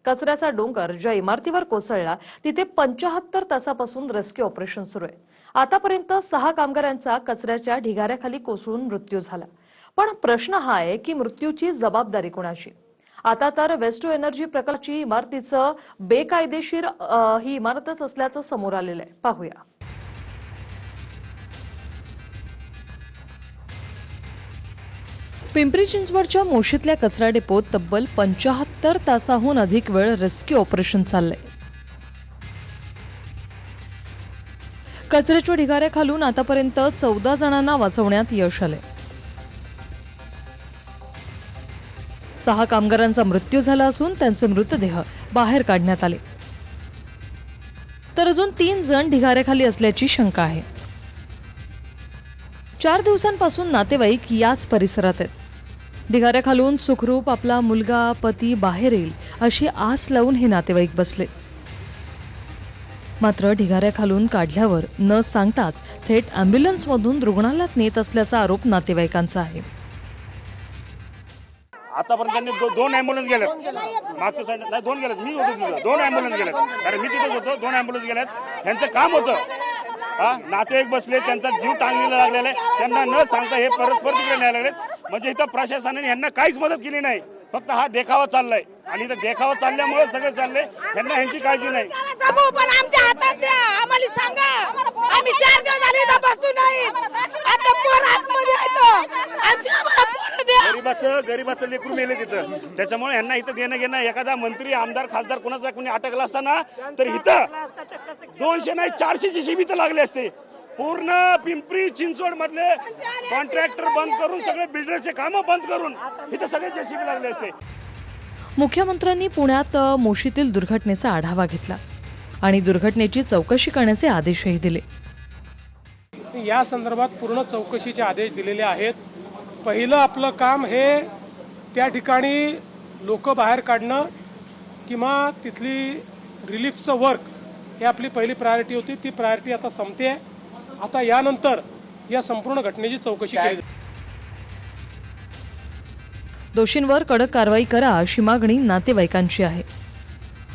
कचऱ्याचा डोंगर ज्या इमारतीवर कोसळला तिथे 75 तासापासून रेस्क्यू ऑपरेशन सुरू आहे। आतापर्यंत 6 कामगारांचा कचऱ्याच्या ढिगाऱ्याखाली कोसळून मृत्यू झाला। पण प्रश्न हा आहे की मृत्यूची जबाबदारी कोणाची? आता तर वेस्ट टू एनर्जी प्रकल्पाची इमारतीचं बेकायदेशीर ही इमारतच असल्याचं समोर आलेलं आहे। पाहूया। पिंपरी चिंचवडच्या मोशीतल्या कचरा डेपोत तब्बल 75 तासाहून अधिक वेळ रेस्क्यू ऑपरेशन चाललंय। कचऱ्याच्या ढिगाऱ्याखालून आतापर्यंत 14 जणांना वाचवण्यात यश आलंय। 6 कामगारांचा मृत्यू झाला असून त्यांचे मृतदेह बाहेर काढण्यात आले, तर अजून 3 जण ढिगाऱ्याखाली असल्याची शंका आहे। 4 दिवसांपासून नातेवाईक याच परिसरात आहेत। ढिगाऱ्याखालून सुखरूप आपला मुलगा पती बाहेर येईल अशी आस लावून हे नातेवाईक बसले। मात्र ढिगाऱ्याखालून काढल्यावर न सांगताच थेट अँब्युलन्समधून रुग्णालयात नेत असल्याचा आरोप नातेवाईकांचा आहे। आतापर्यंत त्यांनी 2 ॲम्ब्युलन्स गेल्यात, मागच्या साईड नाही 2 गेल्यात, मी होतो तिथं 2 ॲम्ब्युलन्स गेल्यात, कारण मी तिथेच होतो। 2 ॲम्ब्युलन्स गेल्यात, यांचं काम होतं। नातेवाईक बसले, त्यांचा जीव टांगलेला लागलेला आहे, त्यांना न सांगता हे परस्पर तिकडे न्यायला लागले। म्हणजे इथं प्रशासनाने यांना काहीच मदत केली नाही, फक्त हा देखावा चाललाय आणि इथं देखावा चालल्यामुळे सगळे चालले, त्यांना ह्यांची काळजी नाही। पण आमच्या हातात द्या, आम्हाला सांगा, आम्ही 4 दिवस झाले इथं बसू नाही, आता पोर आतमध्ये येतो, आमच्या आम्हाला पोर द्या। गरीबाचं लेकरू मेले तिथं, त्याच्यामुळे यांना इथं देणं घेणं। एखादा मंत्री आमदार खासदार कोणाचा कोणी अटकला असताना तर इथं 200 नाही 400 जेसीबी तर लागले असते। पूर्ण पिंपरी चिंचवड मधले कॉन्ट्रॅक्टर बंद करून, सगळे बिल्डरचे कामं बंद करून इथं सगळे जेसीबी लागले असते। मुख्यमंत्र्यांनी पुण्यात मोशीतील दुर्घटनेचा आढावा घेतला आणि दुर्घटनेची चौकशी करण्याचे आदेशही दिले। या संदर्भात पूर्ण चौकशीचे आदेश दिलेले आहेत। पहिलं आपलं काम हे त्या ठिकाणी लोक बाहेर काढणं किंवा तिथली रिलीफचं वर्क हे आपली पहिली प्रायोरिटी होती, ती प्रायोरिटी आता संपते। आता यानंतर या संपूर्ण घटनेची चौकशी केली। दोषींवर कडक कारवाई करा अशी मागणी नातेवाईकांची आहे।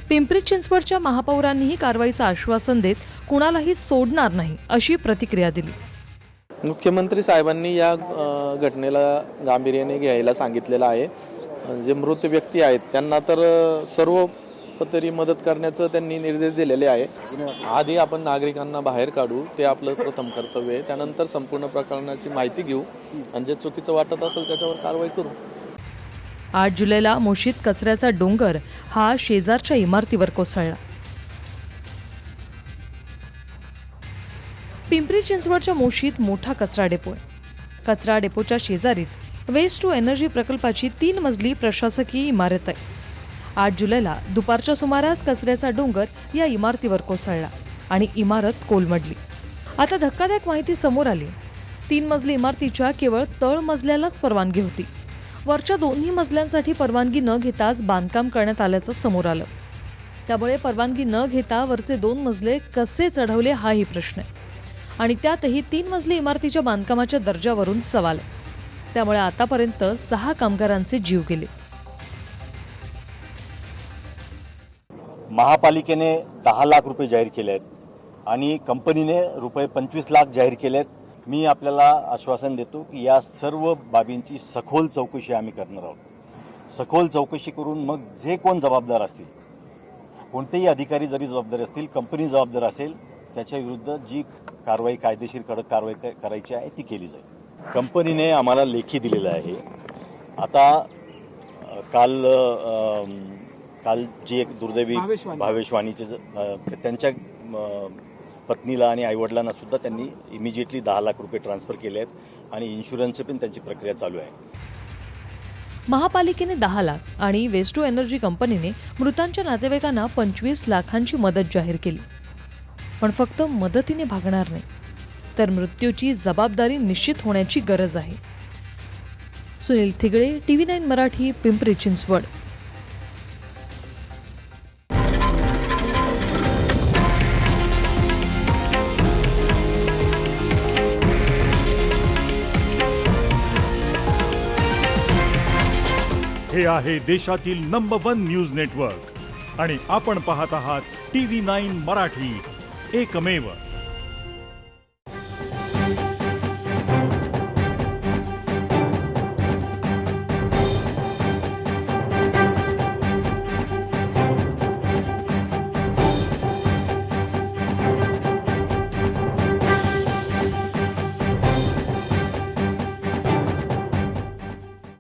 पिंपरी चिंचवडच्या महापौरांनीही कारवाईचं आश्वासन देत कुणालाही सोडणार नाही अशी प्रतिक्रिया दिली। मुख्यमंत्री साहेबांनी या घटनेला गांभीर्याने घ्यायला सांगितलेलं आहे। जे मृत व्यक्ती आहेत त्यांना तर सर्व तरी मदत करण्याचं त्यांनी निर्देश दिलेले आहे। आधी आपण नागरिकांना बाहेर काढू, ते आपलं प्रथम कर्तव्य आहे। त्यानंतर संपूर्ण प्रकरणाची माहिती घेऊ आणि जे चुकीचं वाटत असेल त्याच्यावर कारवाई करू। 8 जुलैला मोशीत कचऱ्याचा डोंगर हा शेजारच्या इमारतीवर कोसळला। पिंपरी चिंचवडच्या मोशीत मोठा कचरा डेपो आहे। कचरा डेपोच्या शेजारीच वेस्ट टू एनर्जी प्रकल्पाची 3 मजली प्रशासकीय इमारत आहे। 8 जुलैला दुपारच्या सुमारास कचऱ्याचा डोंगर या इमारतीवर कोसळला आणि इमारत कोलमडली। आता धक्कादायक माहिती समोर आली। 3 मजली इमारतीच्या केवळ तळ मजल्यालाच परवानगी होती। वरच्या दोन्ही मजल्यांसाठी परवानगी न घेताच बांधकाम करण्यात आल्याचं समोर आलं। त्यामुळे परवानगी न घेता वरचे 2 मजले कसे चढवले हाही प्रश्न आहे आणि त्यातही 3 मजली इमारतीच्या बांधकामाच्या दर्जावरून सवाल आहे। त्यामुळे आतापर्यंत 6 कामगारांचे जीव गेले। महापालिकेने 10 लाख रुपये जाहीर केले आहेत आणि कंपनीने रुपये 25 लाख जाहीर केले आहेत। मी आपल्याला आश्वासन देतो की या सर्व बाबींची सखोल चौकशी आम्ही करणार आहोत। सखोल चौकशी करून मग जे कोण जबाबदार असतील, कोणतेही अधिकारी जरी जबाबदार असतील, कंपनी जबाबदार असेल, त्याच्या विरुद्ध जी कारवाई कायदेशीर कडक कारवाई करायची आहे ती केली जाईल। कंपनीने आम्हाला लेखी दिलेलं आहे। आता काल जी एक दुर्दैवी भावेशवाणीचे त्यांच्या पत्नीला आणि आईवडिलांना सुद्धा त्यांनी इमिजिएटली 10 लाख रुपये ट्रान्सफर केले आहेत आणि इन्शुरन्सची पण त्यांची प्रक्रिया चालू आहे। महापालिकेने 10 लाख आणि वेस्ट टू एनर्जी कंपनीने मृतांच्या नातेवाईकांना 25 लाखांची मदत जाहीर केली। पण फक्त मदतीने भागणार नाही, तर मृत्यूची जबाबदारी निश्चित होण्याची गरज आहे। सुनील थिगळे, TV9 मराठी, पिंपरी चिंचवड। हे आहे देशातील नंबर 1 न्यूज नेटवर्क आणि आपण पाहत आहात TV9 मराठी, एकमेव